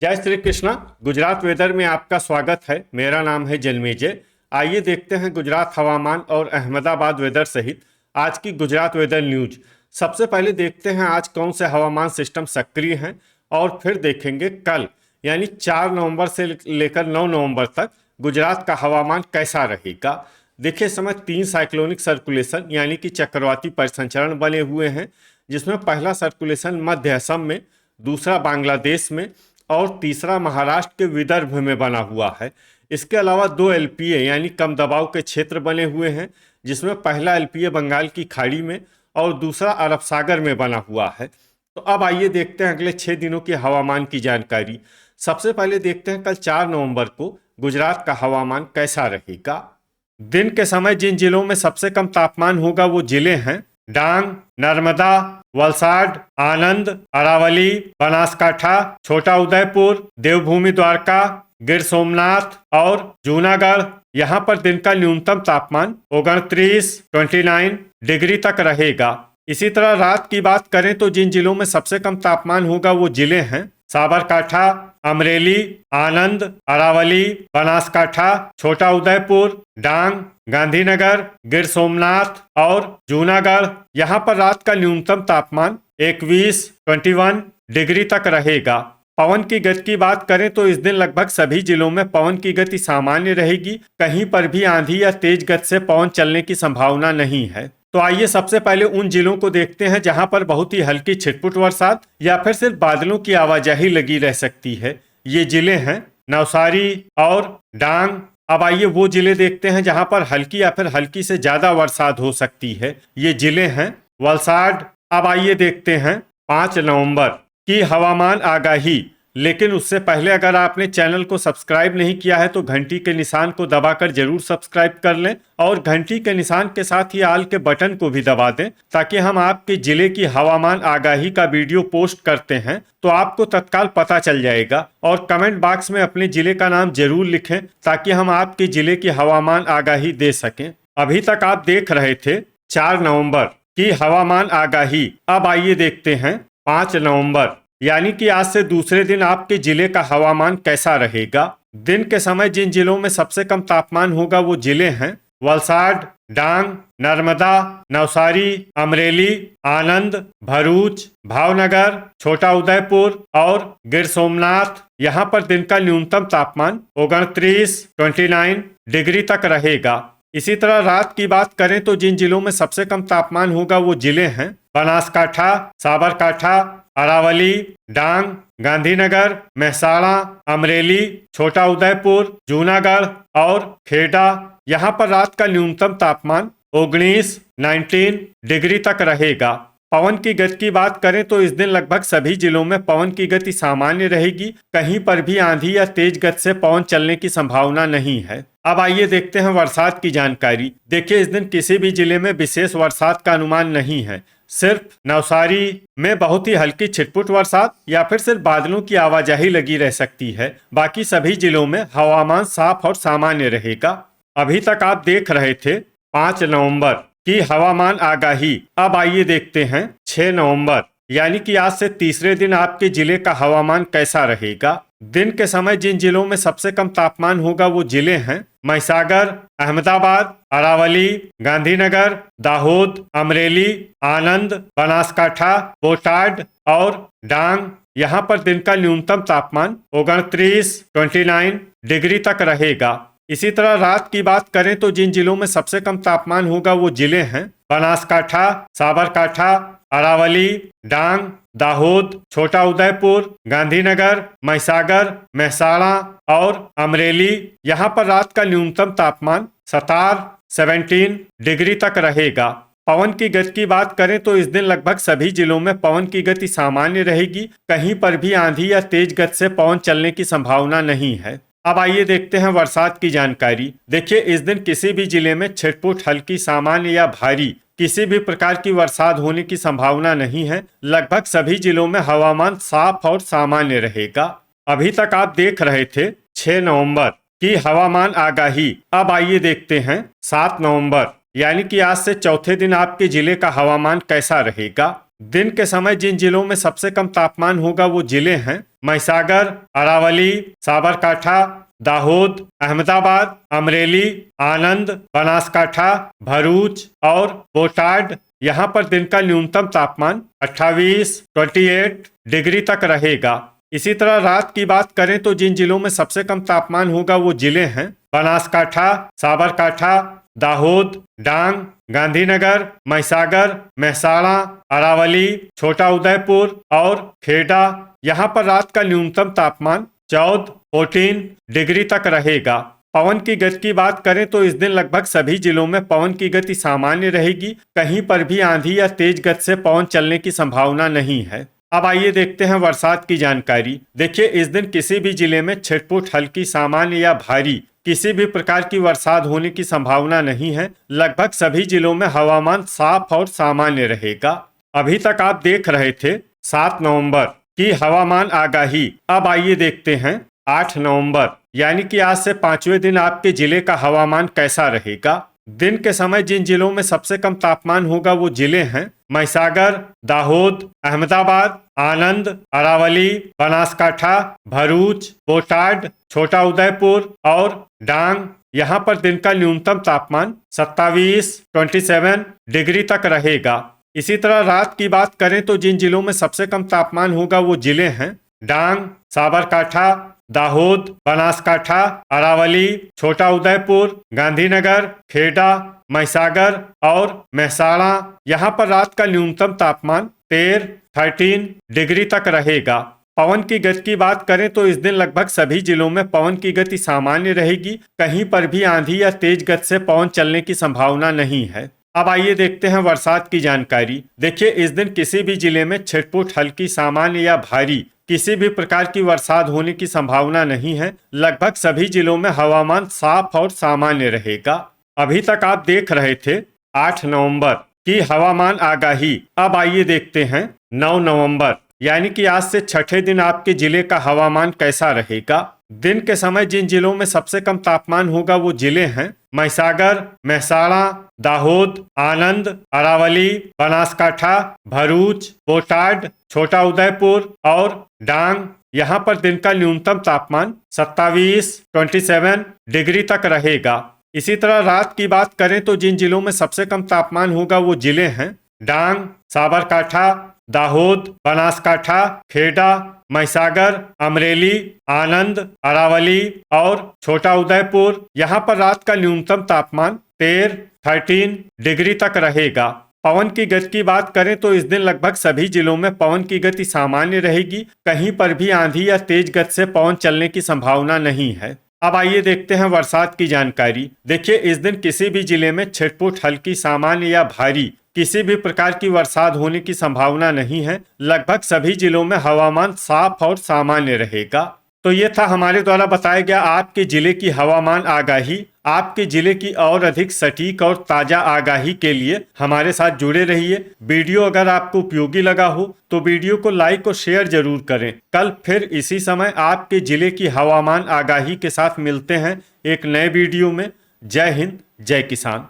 जय श्री कृष्णा। गुजरात वेदर में आपका स्वागत है। मेरा नाम है जन्मेजय। आइए देखते हैं गुजरात हवामान और अहमदाबाद वेदर सहित आज की गुजरात वेदर न्यूज। सबसे पहले देखते हैं आज कौन से हवामान सिस्टम सक्रिय हैं और फिर देखेंगे कल यानी 4 नवंबर से लेकर 9 नवंबर तक गुजरात का हवामान कैसा रहेगा। देखिए, इस समय 3 साइक्लोनिक सर्कुलेशन यानी कि चक्रवाती परिसंचरण बने हुए हैं, जिसमें पहला सर्कुलेशन मध्य असम में, दूसरा बांग्लादेश में और तीसरा महाराष्ट्र के विदर्भ में बना हुआ है। इसके अलावा 2 एलपीए यानी कम दबाव के क्षेत्र बने हुए हैं, जिसमें पहला एलपीए बंगाल की खाड़ी में और दूसरा अरब सागर में बना हुआ है। तो अब आइए देखते हैं अगले 6 दिनों के हवामान की जानकारी। सबसे पहले देखते हैं कल 4 नवंबर को गुजरात का हवामान कैसा रहेगा। दिन के समय जिन जिलों में सबसे कम तापमान होगा वो जिले हैं डांग, नर्मदा, वलसाड, आनंद, अरावली, बनासकाठा, छोटा उदयपुर, देवभूमि द्वारका, गिर सोमनाथ और जूनागढ़। यहाँ पर दिन का न्यूनतम तापमान 29 डिग्री तक रहेगा। इसी तरह रात की बात करें तो जिन जिलों में सबसे कम तापमान होगा वो जिले हैं साबरकाठा, अमरेली, आनंद, अरावली, बनासकाठा, छोटा उदयपुर, डांग, गांधीनगर, गिर सोमनाथ और जूनागढ़। यहाँ पर रात का न्यूनतम तापमान 21 डिग्री तक रहेगा। पवन की गति की बात करें तो इस दिन लगभग सभी जिलों में पवन की गति सामान्य रहेगी। कहीं पर भी आंधी या तेज गति से पवन चलने की संभावना नहीं है। तो आइए सबसे पहले उन जिलों को देखते हैं जहां पर बहुत ही हल्की छिटपुट बरसात या फिर सिर्फ बादलों की आवाजाही लगी रह सकती है। ये जिले हैं नवसारी और डांग। अब आइए वो जिले देखते हैं जहां पर हल्की या फिर हल्की से ज्यादा बरसात हो सकती है। ये जिले हैं वलसाड। अब आइए देखते हैं 5 नवंबर की हवामान आगाही। लेकिन उससे पहले अगर आपने चैनल को सब्सक्राइब नहीं किया है तो घंटी के निशान को दबाकर जरूर सब्सक्राइब कर लें और घंटी के निशान के साथ ही आल के बटन को भी दबा दें, ताकि हम आपके जिले की हवामान आगाही का वीडियो पोस्ट करते हैं तो आपको तत्काल पता चल जाएगा। और कमेंट बॉक्स में अपने जिले का नाम जरूर लिखें ताकि हम आपके जिले की हवामान आगाही दे सकें। अभी तक आप देख रहे थे 4 नवंबर की हवामान आगाही। अब आइए देखते हैं 5 नवंबर यानी कि आज से दूसरे दिन आपके जिले का हवामान कैसा रहेगा। दिन के समय जिन जिलों में सबसे कम तापमान होगा वो जिले हैं वलसाड, डांग, नर्मदा, नवसारी, अमरेली, आनंद, भरूच, भावनगर, छोटा उदयपुर और गिर सोमनाथ। यहाँ पर दिन का न्यूनतम तापमान 29 डिग्री तक रहेगा। इसी तरह रात की बात करें तो जिन जिलों में सबसे कम तापमान होगा वो जिले हैं बनासकाठा, साबरकाठा, अरावली, डांग, गांधीनगर, मेहसाणा, अमरेली, छोटा उदयपुर, जूनागढ़ और खेड़ा। यहाँ पर रात का न्यूनतम तापमान 19 डिग्री तक रहेगा। पवन की गति की बात करें तो इस दिन लगभग सभी जिलों में पवन की गति सामान्य रहेगी। कहीं पर भी आंधी या तेज गति से पवन चलने की संभावना नहीं है। अब आइए देखते हैं बरसात की जानकारी। देखिए, इस दिन किसी भी जिले में विशेष बरसात का अनुमान नहीं है। सिर्फ नवसारी में बहुत ही हल्की छिटपुट बरसात या फिर सिर्फ बादलों की आवाजाही लगी रह सकती है। बाकी सभी जिलों में हवामान साफ और सामान्य रहेगा। अभी तक आप देख रहे थे 5 नवंबर की हवामान आगाही। अब आइए देखते हैं 6 नवंबर यानी कि आज से तीसरे दिन आपके जिले का हवामान कैसा रहेगा। दिन के समय जिन जिलों में सबसे कम तापमान होगा वो जिले हैं महिसागर, अहमदाबाद, अरावली, गांधीनगर, दाहोद, अमरेली, आनंद, बनासकाठा, बोटाड और डांग। यहाँ पर दिन का न्यूनतम तापमान 29 डिग्री तक रहेगा। इसी तरह रात की बात करें तो जिन जिलों में सबसे कम तापमान होगा वो जिले हैं बनासकाठा, साबरकाठा, अरावली, डांग, दाहोद, छोटा उदयपुर, गांधीनगर, महिसागर, मेहसाणा और अमरेली। यहाँ पर रात का न्यूनतम तापमान 17 डिग्री तक रहेगा। पवन की गति की बात करें तो इस दिन लगभग सभी जिलों में पवन की गति सामान्य रहेगी। कहीं पर भी आंधी या तेज गति से पवन चलने की संभावना नहीं है। अब आइए देखते हैं बरसात की जानकारी। देखिए, इस दिन किसी भी जिले में छिटपुट, हल्की, सामान्य या भारी किसी भी प्रकार की बरसात होने की संभावना नहीं है। लगभग सभी जिलों में हवामान साफ और सामान्य रहेगा। अभी तक आप देख रहे थे 6 नवंबर की हवामान आगाही। अब आइए देखते हैं 7 नवंबर यानी कि आज से चौथे दिन आपके जिले का हवामान कैसा रहेगा। दिन के समय जिन जिलों में सबसे कम तापमान होगा वो जिले हैं महिसागर, अरावली, साबरकांठा, दाहोद, अहमदाबाद, अमरेली, आनंद, बनासकांठा, भरूच और बोटाड। यहाँ पर दिन का न्यूनतम तापमान 28 डिग्री तक रहेगा। इसी तरह रात की बात करें तो जिन जिलों में सबसे कम तापमान होगा वो जिले हैं बनासकांठा, साबरकांठा, दाहोद, डांग, गांधीनगर, महिसागर, मेहसाणा, अरावली, छोटा उदयपुर और खेड़ा। यहाँ पर रात का न्यूनतम तापमान 14 डिग्री तक रहेगा। पवन की गति की बात करें तो इस दिन लगभग सभी जिलों में पवन की गति सामान्य रहेगी। कहीं पर भी आंधी या तेज गति से पवन चलने की संभावना नहीं है। अब आइए देखते हैं बरसात की जानकारी। देखिए, इस दिन किसी भी जिले में छिटपुट, हल्की, सामान्य या भारी किसी भी प्रकार की बरसात होने की संभावना नहीं है। लगभग सभी जिलों में हवामान साफ और सामान्य रहेगा। अभी तक आप देख रहे थे 7 नवंबर की हवामान आगाही। अब आइए देखते हैं 8 नवंबर यानी कि आज से 5वें दिन आपके जिले का हवामान कैसा रहेगा। दिन के समय जिन जिलों में सबसे कम तापमान होगा वो जिले हैं महिसागर, दाहोद, अहमदाबाद, आनंद, अरावली, बनासकांठा, भरूच, बोटाड, छोटा उदयपुर और डांग। यहाँ पर दिन का न्यूनतम तापमान 27 डिग्री तक रहेगा। इसी तरह रात की बात करें तो जिन जिलों में सबसे कम तापमान होगा वो जिले हैं डांग, साबरकांठा, दाहोद, बनासकांठा, अरावली, छोटा उदयपुर, गांधीनगर, खेड़ा, महिसागर और मेहसाणा। यहाँ पर रात का न्यूनतम तापमान 13 डिग्री तक रहेगा। पवन की गति की बात करें तो इस दिन लगभग सभी जिलों में पवन की गति सामान्य रहेगी। कहीं पर भी आंधी या तेज गति से पवन चलने की संभावना नहीं है। अब आइए देखते हैं बरसात की जानकारी। देखिए, इस दिन किसी भी जिले में छिटपुट, हल्की, सामान्य या भारी किसी भी प्रकार की बरसात होने की संभावना नहीं है। लगभग सभी जिलों में हवामान साफ और सामान्य रहेगा। अभी तक आप देख रहे थे 8 नवंबर की हवामान आगाही। अब आइए देखते हैं 9 नवंबर यानी कि आज से छठे दिन आपके जिले का हवामान कैसा रहेगा। दिन के समय जिन जिलों में सबसे कम तापमान होगा वो जिले हैं महिसागर, मेहसाणा, दाहोद, आनंद, अरावली, बनासकांठा, भरूच, बोटाड, छोटा उदयपुर और डांग। यहाँ पर दिन का न्यूनतम तापमान 27 डिग्री तक रहेगा। इसी तरह रात की बात करें तो जिन जिलों में सबसे कम तापमान होगा वो जिले हैं डांग, साबरकांठा, दाहोद, बनासकांठा, खेड़ा, महिसागर, अमरेली, आनंद, अरावली और छोटा उदयपुर। यहाँ पर रात का न्यूनतम तापमान 13 डिग्री तक रहेगा। पवन की गति की बात करें तो इस दिन लगभग सभी जिलों में पवन की गति सामान्य रहेगी। कहीं पर भी आंधी या तेज गति से पवन चलने की संभावना नहीं है। अब आइए देखते हैं बरसात की जानकारी। देखिए, इस दिन किसी भी जिले में छिटपुट, हल्की, सामान्य या भारी किसी भी प्रकार की बरसात होने की संभावना नहीं है। लगभग सभी जिलों में हवामान साफ और सामान्य रहेगा। तो ये था हमारे द्वारा बताया गया आपके जिले की हवामान आगाही। आपके जिले की और अधिक सटीक और ताजा आगाही के लिए हमारे साथ जुड़े रहिए। वीडियो अगर आपको उपयोगी लगा हो तो वीडियो को लाइक और शेयर जरूर करें। कल फिर इसी समय आपके जिले की हवामान आगाही के साथ मिलते हैं एक नए वीडियो में। जय हिंद, जय किसान।